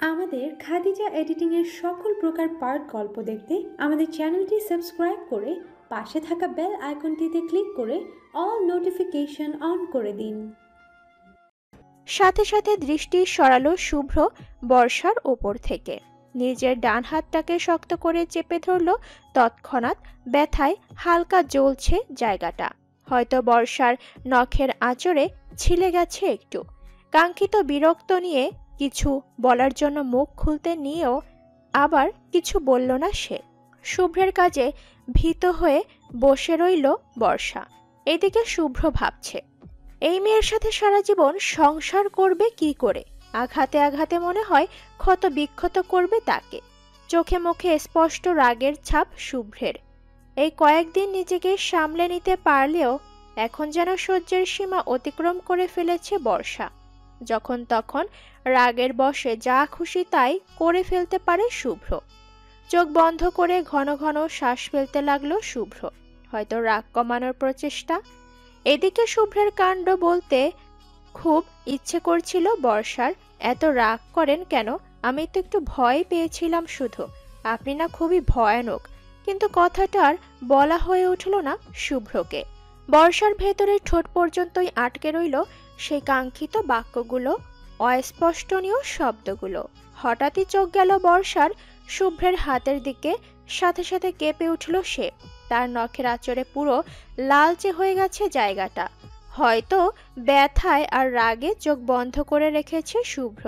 আমাদের খাদিজা এডিটিং এর সকল প্রকার পার্ট গল্প দেখতে আমাদের চ্যানেলটি সাবস্ক্রাইব করে পাশে থাকা বেল আইকনটিতে ক্লিক করে অল নোটিফিকেশন অন করে দিন। সাথে সাথে দৃষ্টি সরালো শুভ্র বর্ষার ওপর থেকে। নিজের ডান হাতটাকে শক্ত করে চেপে ধরল। তৎক্ষণাৎ ব্যথায় হালকা জ্বলছে জায়গাটা। হয়তো বর্ষার নখের আঁচড়ে ছিলে গেছে একটু। কাঙ্ক্ষিত বিরক্ত নিয়ে কিছু বলার জন্য মুখ খুলতে নিয়েও আবার কিছু বলল না সে। শুভ্রের কাজে ভীত হয়ে বসে রইল বর্ষা। এদিকে শুভ্র ভাবছে, এই মেয়ের সাথে সারা জীবন সংসার করবে কি করে। আঘাতে আঘাতে মনে হয় ক্ষত বিক্ষত করবে তাকে। চোখে মুখে স্পষ্ট রাগের ছাপ শুভ্রের। এই কয়েকদিন নিজেকে সামলে নিতে পারলেও এখন যেন সহ্যের সীমা অতিক্রম করে ফেলেছে বর্ষা। যখন তখন রাগের বশে যা খুশি তাই করে ফেলতে পারে শুভ্র। চোখ বন্ধ করে ঘন ঘন শ্বাস ফেলতে লাগলো শুভ্র, হয়তো রাগ কমানোর প্রচেষ্টা। এদিকে শুভ্রের কাণ্ড বলতে খুব ইচ্ছে করছিল বর্ষার। এত রাগ করেন কেন? আমি তো একটু ভয় পেয়েছিলাম শুধু। আপনি না খুবই ভয়ানক। কিন্তু কথাটার বলা হয়ে উঠল না শুভ্রকে। বর্ষার ভেতরে ঠোঁট পর্যন্তই আটকে রইল সেই কাঙ্ক্ষিত বাক্যগুলো, অস্পষ্টনীয় শব্দগুলো। হঠাৎই চোখ গেল বর্ষার শুভ্রের হাতের দিকে। সাথে সাথে কেঁপে উঠল সে। তার নখের আঁচড়ে পুরো লালচে হয়ে গেছে জায়গাটা। হয়তো ব্যথায় আর রাগে চোখ বন্ধ করে রেখেছে শুভ্র।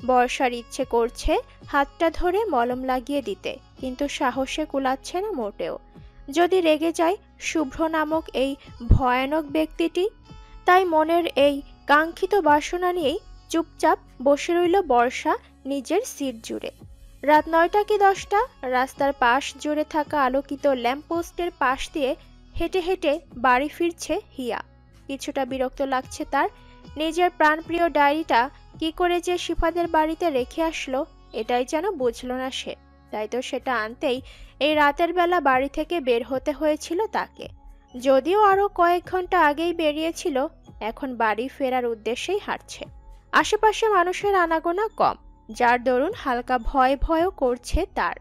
বর্ষার ইচ্ছে করছে হাতটা ধরে মলম লাগিয়ে দিতে, কিন্তু সাহসে কুলাচ্ছে না মোটেও। যদি রেগে যায় শুভ্র নামক এই ভয়ানক ব্যক্তিটি। তাই মনের এই কাঙ্ক্ষিত বাসনা নিয়েই চুপচাপ বসে রইল বর্ষা নিজের সিট জুড়ে। রাত 9টা কি 10টা। রাস্তার পাশ জুড়ে থাকা আলোকিত ল্যাম্পপোস্টের পাশ দিয়ে হেঁটে হেঁটে বাড়ি ফিরছে হিয়া। কিছুটা বিরক্ত লাগছে তার। নিজের প্রাণপ্রিয় ডায়েরিটা কি করে যে শিফাদের বাড়িতে রেখে আসলো এটাই যেন বুঝল না সে। তাই তো সেটা আনতেই এই রাতের বেলা বাড়ি থেকে বের হতে হয়েছিল তাকে। যদিও আরো কয়েক ঘন্টা আগেই বেরিয়েছিল, এখন বাড়ি ফেরার উদ্দেশ্যেই হাঁটছে। আশেপাশে মানুষের আনাগোনা কম, যার দরুন হালকা ভয় ভয়ও করছে তার।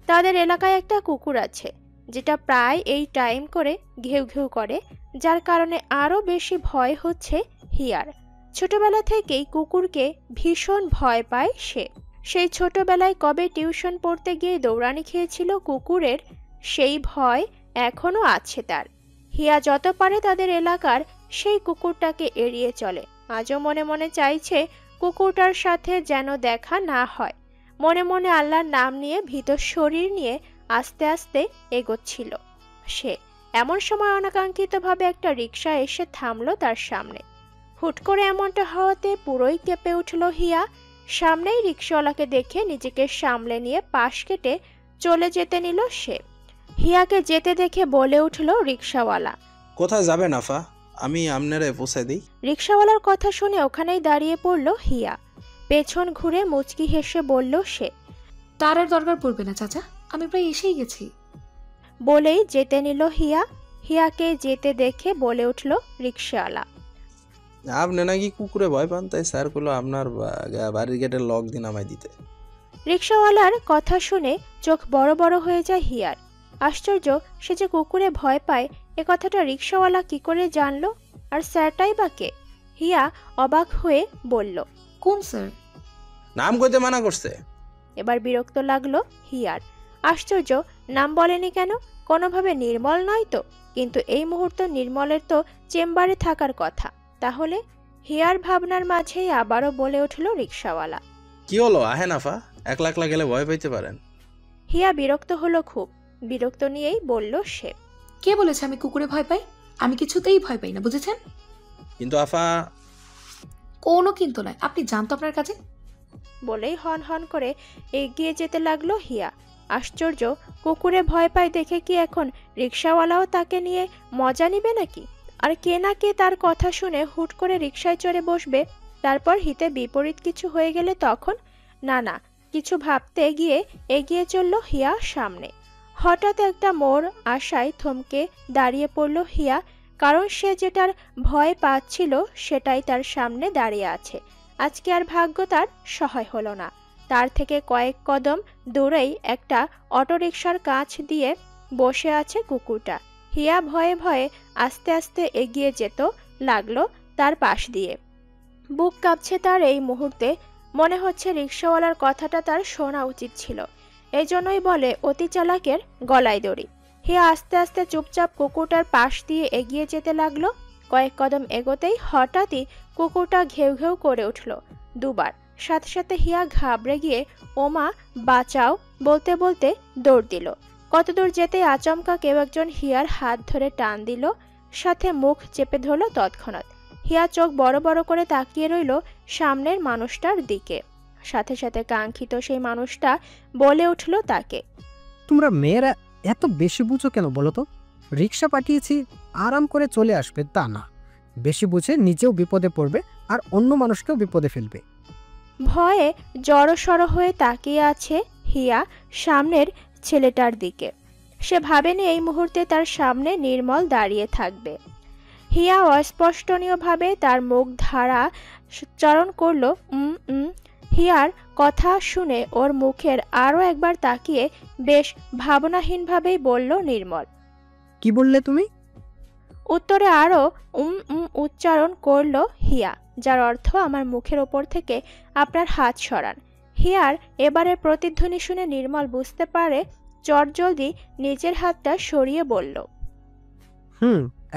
তাদের এলাকায় একটা কুকুর আছে যেটা প্রায় এই টাইম করে ঘেউ ঘেউ করে, যার কারণে আরো বেশি ভয় হচ্ছে হিয়ার। ছোটবেলা থেকেই কুকুরকে ভীষণ ভয় পায় সে। সেই ছোটবেলায় কবে টিউশন পড়তে গিয়ে দৌড়ানি খেয়েছিল কুকুরের, সেই ভয় এখনো আছে তার। হিয়া যত পারে তাদের এলাকার সেই কুকুরটাকে এড়িয়ে চলে। আজও মনে মনে চাইছে কুকুরটার সাথে যেন দেখা না হয়। মনে মনে আল্লাহর নাম নিয়ে ভীত শরীর নিয়ে আস্তে আস্তে এগোচ্ছিল সে। এমন সময় অনাকাঙ্ক্ষিতভাবে একটা রিকশা এসে থামলো তার সামনে। হুট করে এমনটা হওয়াতে পুরোই কেঁপে উঠল হিয়া। সামনেই রিকশাওয়ালাকে দেখে নিজেকে সামলে নিয়ে পাশ কেটে চলে যেতে নিল সে। হিয়াকে যেতে দেখে বলে উঠল রিকশাওয়ালা, কোথায় যাবেন আফা? আমি আপনারে পৌঁছে দিই। রিকশাওয়ালার কথা শুনে ওখানেই দাঁড়িয়ে পড়ল হিয়া। পেছন ঘুরে মুচকি হেসে বলল সে, তার আর দরকার পড়বে না চাচা, আমি প্রায় এসেই গেছি। বলেই যেতে নিল হিয়া। হিয়াকে যেতে দেখে বলে উঠল রিকশাওয়ালা, আপনি নাকি কুকুরে ভয় পান, তাই স্যার বললো আপনার বাড়ির গেটের লক দিন আমায় দিতে। রিকশাওয়ালার কথা শুনে চোখ বড় বড় হয়ে যায় হিয়ার। আশ্চর্য, সে যে কুকুরে ভয় পায় এ কথাটা রিকশাওয়ালা কি করে জানলো? আর স্যারটাই বা কে? হিয়া অবাক হয়ে বলল, কোন স্যার? নাম কইতে মানা করছে। এবার বিরক্ত লাগলো হিয়ার। আশ্চর্য, নাম বলেনি কেন? কোনোভাবে নির্মল নয় তো? কিন্তু এই মুহূর্তে নির্মলের তো চেম্বারে থাকার কথা। তাহলে? হিয়ার ভাবনার মাঝেই আবারও বলে উঠল রিকশাওয়ালা, কি হলো আহেন আফা, একলা একলা গেলে ভয় পাইতে পারেন। হিয়া বিরক্ত হলো খুব। বিরক্ত নিয়েই বলল সে, কে বলেছে আমি কুকুরে ভয় পাই? আমি কিছুতেই ভয় পাই না, বুঝেছেন? কিন্তু আফা। কোনো কিন্তু নয়, আপনি জানতো আপনার কাছে। বলেই হন হন করে এগিয়ে যেতে লাগলো হিয়া। আশ্চর্য, কুকুরে ভয় পায় দেখে কি এখন রিকশাওয়ালাও তাকে নিয়ে মজা নিবে নাকি? আর কে না কে তার কথা শুনে হুট করে রিকশায় চড়ে বসবে, তারপর হিতে বিপরীত কিছু হয়ে গেলে তখন? না না, কিছু ভাবতে গিয়ে এগিয়ে চলল হিয়া সামনে। হঠাৎ একটা মোড় আসায় থমকে দাঁড়িয়ে পড়ল হিয়া। কারণ সে যেটার ভয় পাচ্ছিল সেটাই তার সামনে দাঁড়িয়ে আছে। আজকে আর ভাগ্য তার সহায় হলো না। তার থেকে কয়েক কদম দূরেই একটা অটোরিকশার কাছ দিয়ে বসে আছে কুকুরটা। হিয়া ভয়ে ভয়ে আস্তে আস্তে এগিয়ে যেতে লাগলো তার পাশ দিয়ে। বুক কাঁপছে তার এই মুহূর্তে। মনে হচ্ছে রিকশাওয়ালার কথাটা তার শোনা উচিত ছিল। এই জন্যই বলে অতি চালাকের গলায় দড়ি। হিয়া আস্তে আস্তে চুপচাপ কুকুরটার পাশ দিয়ে এগিয়ে যেতে লাগলো। কয়েক কদম এগোতেই হঠাৎই কুকুরটা ঘেউ ঘেউ করে উঠল দুবার। সাথে সাথে হিয়া ঘাবড়ে গিয়ে ওমা বাঁচাও বলতে বলতে দৌড় দিল। কতদূর যেতে আচমকা কেউ একজন হিয়ার হাত ধরে টান দিল, সাথে মুখ চেপে ধরল তৎক্ষণাৎ। হিয়া চোখ বড় বড় করে তাকিয়ে রইল সামনের মানুষটার দিকে। সাথে সাথে কাঙ্ক্ষিত সেই মানুষটা বলে উঠল তাকে, তোমরা মেয়েরা এত বেশি বুঝো কেন বলো তো? রিক্সা পাঠিয়েছি আরাম করে চলে আসবে তা না, বেশি বুঝে নিজেও বিপদে পড়বে আর অন্য মানুষকেও বিপদে ফেলবে। ভয়ে জড়সড় হয়ে তাকিয়ে আছে হিয়া সামনের ছেলেটার দিকে। সে ভাবেনি এই মুহূর্তে তার সামনে নির্মল দাঁড়িয়ে থাকবে। হিয়া অস্পষ্টনীয়ভাবে তার মুখ ধারা চরণ করল হিয়ার কথা শুনে ওর মুখের আরও একবার তাকিয়ে বেশ ভাবনাহীনভাবেই বলল নির্মল, কি বললে তুমি? উত্তরে আরও উচ্চারণ করল হিয়া, যার অর্থ আমার মুখের ওপর থেকে আপনার হাত সরান। হিয়ার এবারের প্রতিধ্বনি শুনে নির্মল বুঝতে পারে চটজলদি নিজের হাতটা সরিয়ে বলল,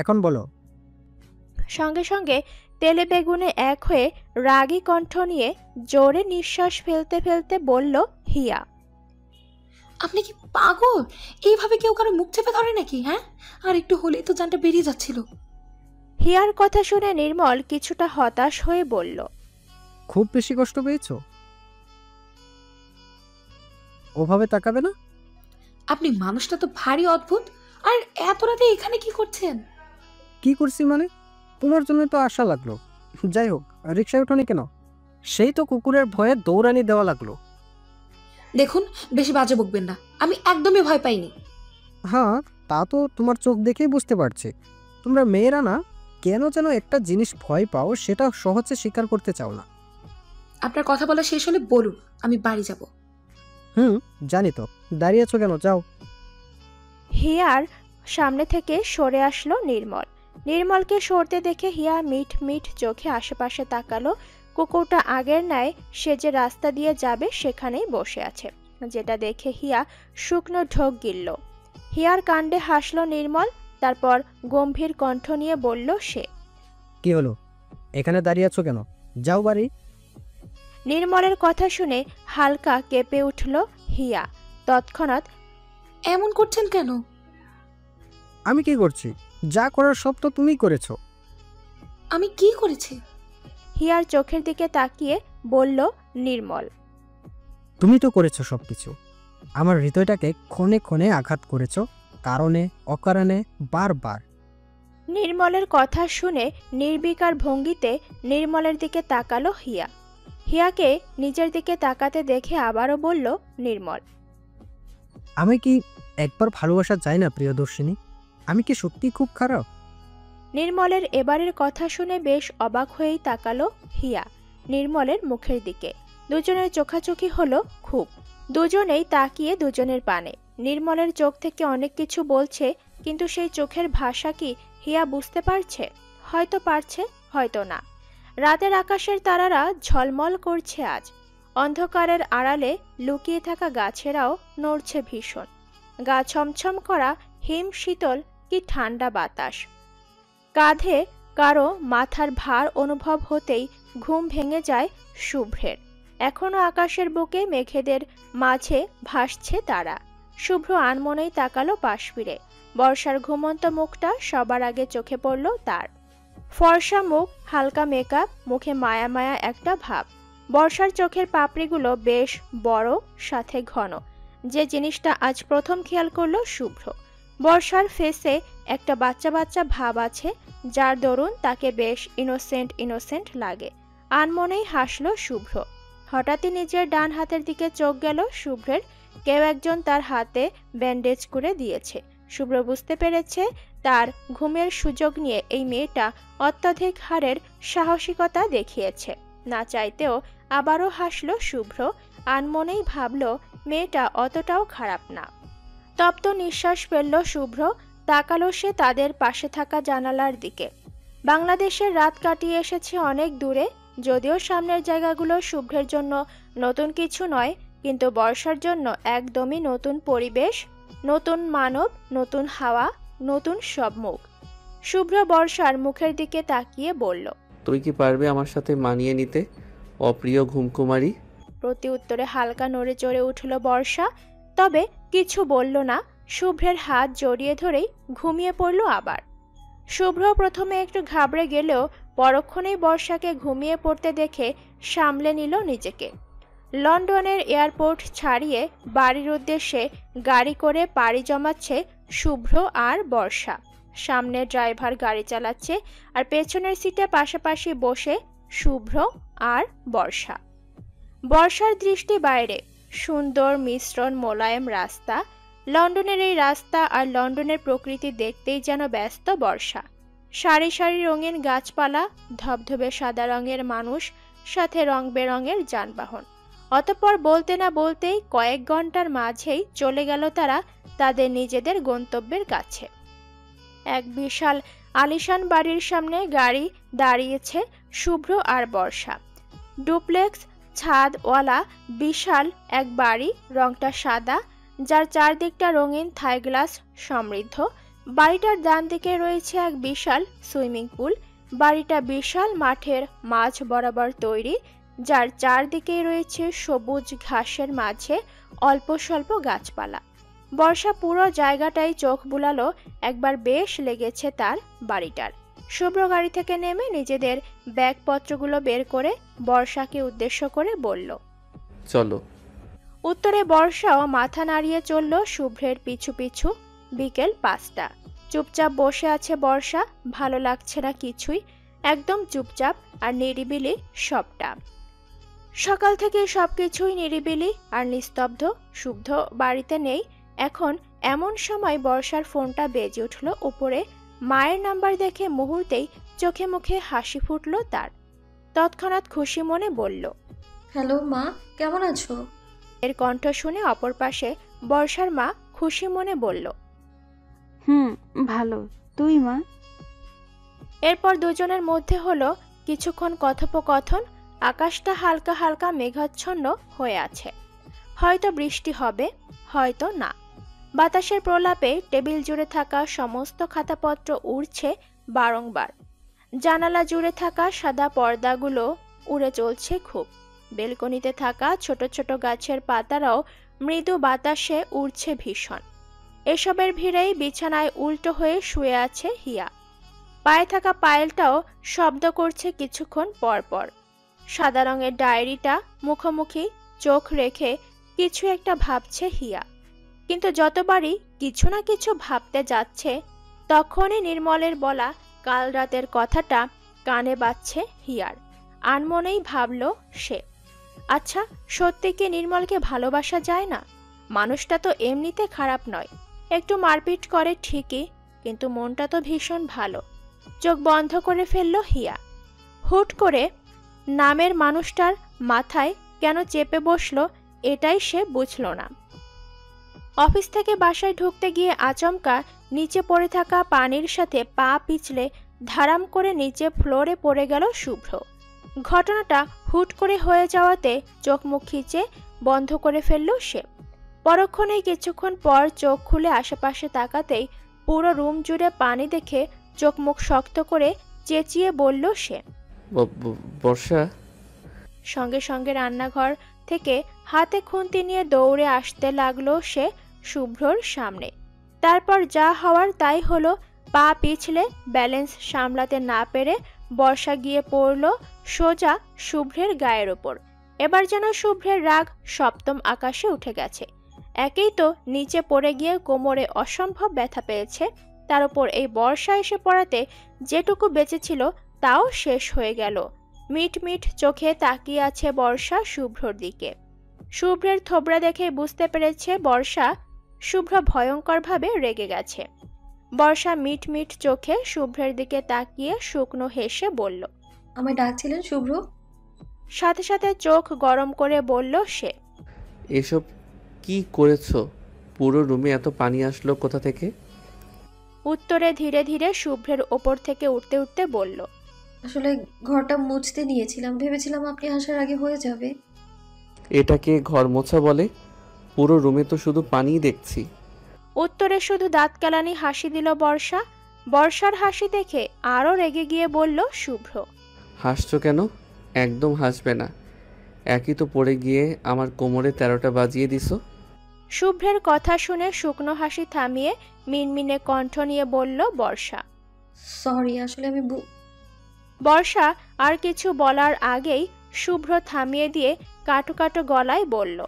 এখন বলো। সঙ্গে সঙ্গে তেলে বেগুনে এক হয়ে রাগী কণ্ঠ নিয়ে জোরে নিঃশ্বাস ফেলতে ফেলতে বলল হিয়া, আপনি কি পাগল? এইভাবে কেউ কারো মুখ চেপে ধরে নাকি? হ্যাঁ, আর একটু হলেই তো জানটা বেরিয়ে যাচ্ছিল। হিয়ার কথা শুনে নির্মল কিছুটা হতাশ হয়ে বলল, খুব বেশি কষ্ট পেয়েছো? ওভাবে তাকাবে না। আপনি মানুষটা তো ভারী অদ্ভুত। আর এত রাতে এখানে কি করছেন? কি করছি মানে? তোমার জন্য তো আশা লাগলো। যাই হোক, রিক্সায় ওঠোনি কেন? সেই তো কুকুরের ভয়ে দৌড়ানি দেওয়া লাগলো। দেখুন, বেশি বাজে বকবেন না। আমি একদমই ভয় পাইনি। হ্যাঁ, তা তো তোমার চোখ দেখেই বুঝতে পারছি। তোমরা মেয়েরা না কেন যেন একটা জিনিস ভয় পাও, সেটা সহজে স্বীকার করতে চাও না। আপনার কথা বলা শেষ হলে বলুন, আমি বাড়ি যাব। জানি তো, দাঁড়িয়ে আছো কেন? যাও। হিয়ার সামনে থেকে সরে আসলো নির্মল। নির্মলকে সরতে দেখে হিয়া মিট মিট চোখে আশেপাশে তাকালো। কুকুরটা আগের ন্যায় সে যে রাস্তা দিয়ে যাবে সেখানেই বসে আছে, যেটা দেখে হিয়া শুকনো ঢোক গিলল। হিয়ার কাণ্ডে হাসলো নির্মল। তারপর গম্ভীর কণ্ঠ নিয়ে বলল সে, কি হলো? এখানে দাঁড়িয়ে আছো কেন? যাও বাড়ি। নির্মলের কথা শুনে হালকা কেঁপে উঠল হিয়া। তৎক্ষণাৎ, এমন করছেন কেন? আমি কি করছি? যা করার সব তো তুমিই করেছো। আমি কি করেছি? হিয়ার চোখের দিকে তাকিয়ে বলল নির্মল, তুমি তো করেছো সবকিছু। আমার হৃদয়টাকে ক্ষণে ক্ষণে আঘাত করেছো, কারণে অকারণে বারবার। নির্মলের কথা শুনে নির্বিকার ভঙ্গিতে নির্মলের দিকে তাকালো হিয়া। হিয়াকে নিজের দিকে তাকাতে দেখে আবারও বলল নির্মল, আমি কি একবার ভালোবাসা যায় না প্রিয়দর্শিনী? আমি কি সত্যি খুব খারাপ? নির্মলের এবারের কথা শুনে বেশ অবাক হয়েই তাকালো হিয়া নির্মলের মুখের দিকে। দুজনের চোখাচোখি হলো খুব। দুজনেই তাকিয়ে দুজনের পানে। নির্মলের চোখ থেকে অনেক কিছু বলছে, কিন্তু সেই চোখের ভাষা কি হিয়া বুঝতে পারছে? হয়তো পারছে, হয়তো না। রাতের আকাশের তারারা ঝলমল করছে আজ। অন্ধকারের আড়ালে লুকিয়ে থাকা গাছেরাও নড়ছে ভীষণ। গা ছমছম করা হিম শীতল কি ঠান্ডা বাতাস। কাঁধে কারো মাথার ভার অনুভব হতেই ঘুম ভেঙে যায় শুভ্রের। এখনো আকাশের বুকে মেঘেদের মাঝে ভাসছে তারা। শুভ্র আনমনেই তাকালো পাশ ফিরে। বর্ষার ঘুমন্ত মুখটা সবার আগে চোখে পড়ল তার। ফর্সা মুখ, হালকা মেকআপ, মুখে মায়া মায়া একটা ভাব। বর্ষার চোখের পাপড়িগুলো বেশ বড়, সাথে ঘন। যে জিনিসটা আজ প্রথম খেয়াল করলো শুভ্র, বর্ষার ফেসে একটা বাচ্চা বাচ্চা ভাব আছে, যার দরুন তাকে বেশ ইনোসেন্ট লাগে। আনমনেই হাসলো শুভ্র। হঠাৎই নিজের ডান হাতের দিকে চোখ গেল শুভ্রের। কেউ একজন তার হাতে ব্যান্ডেজ করে দিয়েছে। শুভ্র বুঝতে পেরেছে তার ঘুমের সুযোগ নিয়ে এই মেয়েটা অত্যধিক হারের সাহসিকতা দেখিয়েছে। না চাইতেও আবারও হাসল শুভ্র, আনমনেই ভাবল মেয়েটা অতটাও খারাপ না। তপ্ত নিঃশ্বাস ফেলল শুভ্র, তাকালো সে তাদের পাশে থাকা জানালার দিকে। বাংলাদেশের রাত কাটিয়ে এসেছে অনেক দূরে, যদিও সামনের জায়গাগুলো শুভ্রের জন্য নতুন কিছু নয়, কিন্তু বর্ষার জন্য একদমই নতুন পরিবেশ, নতুন মানব, নতুন হাওয়া, নতুন সব মুখ। শুভ্র বর্ষার মুখের দিকে তাকিয়ে বলল, তুই কি পারবে আমার সাথে মানিয়ে নিতে, অপ্রিয় ঘুমকুমারী? প্রতি উত্তরে হালকা নড়ে চড়ে উঠল বর্ষা, তবে কিছু বলল না। শুভ্রের হাত জড়িয়ে ধরেই ঘুমিয়ে পড়ল আবার। শুভ্র প্রথমে একটু ঘাবড়ে গেলেও পরক্ষণেই বর্ষাকে ঘুমিয়ে পড়তে দেখে সামলে নিল নিজেকে। লন্ডনের এয়ারপোর্ট ছাড়িয়ে বাড়ির উদ্দেশ্যে গাড়ি করে পাড়ি জমাচ্ছে শুভ্র আর বর্ষা। সামনে ড্রাইভার গাড়ি চালাচ্ছে, আর পেছনের সিটে পাশাপাশি বসে শুভ্র আর বর্ষা। বর্ষার দৃষ্টি বাইরে, সুন্দর মিশ্রণ মোলায়েম রাস্তা। লন্ডনের এই রাস্তা আর লন্ডনের প্রকৃতি দেখতেই যেন ব্যস্ত বর্ষা। সারি সারি রঙিন গাছপালা, ধবধবে সাদা রঙের মানুষ, সাথে রং বেরঙের যানবাহন। অতঃপর বলতে না বলতেই কয়েক ঘন্টার মাঝেই চলে গেল তারা তাদের নিজেদের গন্তব্যের কাছে। এক বিশাল আলিশান বাড়ির সামনে গাড়ি দাঁড়িয়েছে শুভ্র আর বর্ষা। ডুপ্লেক্স ছাদওয়ালা বিশাল এক বাড়ি, রংটা সাদা, যার চারদিকটা রঙিন থাই গ্লাস সমৃদ্ধ। বাড়িটার ডান দিকে রয়েছে এক বিশাল সুইমিং পুল। বাড়িটা বিশাল মাঠের মাঝ বরাবর তৈরি, যার চারদিকেই রয়েছে সবুজ ঘাসের মাঝে অল্প স্বল্প গাছপালা। বর্ষা পুরো জায়গাটাই চোখ বুলালো, একবার বেশ লেগেছে তার বাড়িটার। শুভ্র গাড়ি থেকে নেমে নিজেদের ব্যাগপত্রগুলো বের করে বর্ষাকে উদ্দেশ্য করে বলল, চলো। উত্তরে বর্ষাও মাথা নাড়িয়ে চলল শুভ্রের পিছু পিছু। বিকেল 5টা। চুপচাপ বসে আছে বর্ষা, ভালো লাগছে না কিছুই, একদম চুপচাপ আর নিরিবিলি সবটা। সকাল থেকে সবকিছুই নিরিবিলি আর নিস্তব্ধ। শুভ্র বাড়িতে নেই এখন। এমন সময় বর্ষার ফোনটা বেজে উঠল উপরে। মায়ের নাম্বার দেখে মুহূর্তেই চোখে মুখে হাসি ফুটল তার। তৎক্ষণাৎ খুশি মনে বলল, হ্যালো মা, কেমন আছো? এর কণ্ঠ শুনে অপর পাশে বর্ষার মা খুশি মনে বলল, ভালো। তুই মা? এরপর দুজনের মধ্যে হলো কিছুক্ষণ কথোপকথন। আকাশটা হালকা হালকা মেঘাচ্ছন্ন হয়ে আছে, হয়তো বৃষ্টি হবে, হয়তো না। বাতাসের প্রলাপে টেবিল জুড়ে থাকা সমস্ত খাতাপত্র উড়ছে বারংবার। জানালা জুড়ে থাকা সাদা পর্দাগুলো উড়ে চলছে খুব। বেলকনিতে থাকা ছোট ছোট গাছের পাতারাও মৃদু বাতাসে উড়ছে ভীষণ। এসবের ভিড়েই বিছানায় উল্টো হয়ে শুয়ে আছে হিয়া। পায়ে থাকা পায়েলটাও শব্দ করছে কিছুক্ষণ পর পর। সাদা রঙের ডায়েরিটা মুখোমুখি চোখ রেখে কিছু একটা ভাবছে হিয়া। কিন্তু যতবারই কিছু না কিছু ভাবতে যাচ্ছে, তখনই নির্মলের বলা কাল রাতের কথাটা কানে বাজছে হিয়ার। আনমনেই ভাবল সে, আচ্ছা সত্যি কি নির্মলকে ভালোবাসা যায় না? মানুষটা তো এমনিতে খারাপ নয়, একটু মারপিট করে ঠিকই, কিন্তু মনটা তো ভীষণ ভালো। চোখ বন্ধ করে ফেলল হিয়া। হুট করে নামের মানুষটার মাথায় কেন চেপে বসলো এটাই সে বুঝল না। অফিস থেকে বাসায় ঢুকতে গিয়ে আচমকা নিচে পড়ে থাকা পানির সাথে পা পিছলে ধারাম করে নিচে ফ্লোরে পড়ে গেল শুভ্র। ঘটনাটা হুট করে হয়ে যাওয়াতে চোখ মুখ খিচে বন্ধ করে ফেলল সে। পরক্ষণেই কিছুক্ষণ পর চোখ খুলে আশেপাশে তাকাতেই পুরো রুম জুড়ে পানি দেখে চোখ মুখ শক্ত করে চেঁচিয়ে বলল সে, বর্ষা। সঙ্গে সঙ্গে রান্নাঘর থেকে হাতে খুন্তি নিয়ে দৌড়ে আসতে লাগলো সে শুভ্রর সামনে। তারপর যা হওয়ার তাই হলো। পা পিছলে ব্যালেন্স সামলাতে না পেরে বর্ষা গিয়ে পড়ল সোজা শুভ্রের গায়ের ওপর। এবার যেন শুভ্রের রাগ সপ্তম আকাশে উঠে গেছে। একেই তো নিচে পড়ে গিয়ে কোমরে অসম্ভব ব্যথা পেয়েছে, তার উপর এই বর্ষা এসে পড়াতে যেটুকু বেঁচেছিল তাও শেষ হয়ে গেল। মিট মিট চোখে তাকিয়ে আছে বর্ষা শুভ্রর দিকে। শুভ্রের থোবড়া দেখে বুঝতে পেরেছে বর্ষা শুভ্র ভয়ঙ্করভাবে রেগে গেছে। বর্ষা মিট মিট চোখে শুভ্রের দিকে তাকিয়ে শুকনো হেসে বলল। আমায় ডাকছিলেন শুভ্র? সাথে সাথে চোখ গরম করে বলল সে। এসব কি করেছো? পুরো রুমে এত পানি আসলো কোথা থেকে? উত্তরে ধীরে ধীরে শুভ্রের ওপর থেকে উঠতে উঠতে বলল। আসলে ঘরটা মুছতে নিয়েছিলাম, ভেবেছিলাম আপনি আসার আগে হয়ে যাবে। এটাকে ঘর মোছা বলে? পুরো রুমে তো শুধু পানিই দেখছি। উত্তরে শুধু দাঁত কেলানি হাসি দিল বর্ষা। বর্ষার হাসি দেখে আরও রেগে গিয়ে বলল শুভ্র। হাসছো কেন? একদম হাসবে না। একই তো পড়ে গিয়ে আমার কোমরে 13টা বাজিয়ে দিছো। শুভ্রের কথা শুনে শুকনো হাসি থামিয়ে মিনমিনে কণ্ঠ নিয়ে বলল বর্ষা। সরি, আসলে আমি বর্ষা আর কিছু বলার আগেই শুভ্র থামিয়ে দিয়ে কাটু কাটু গলায় বলল।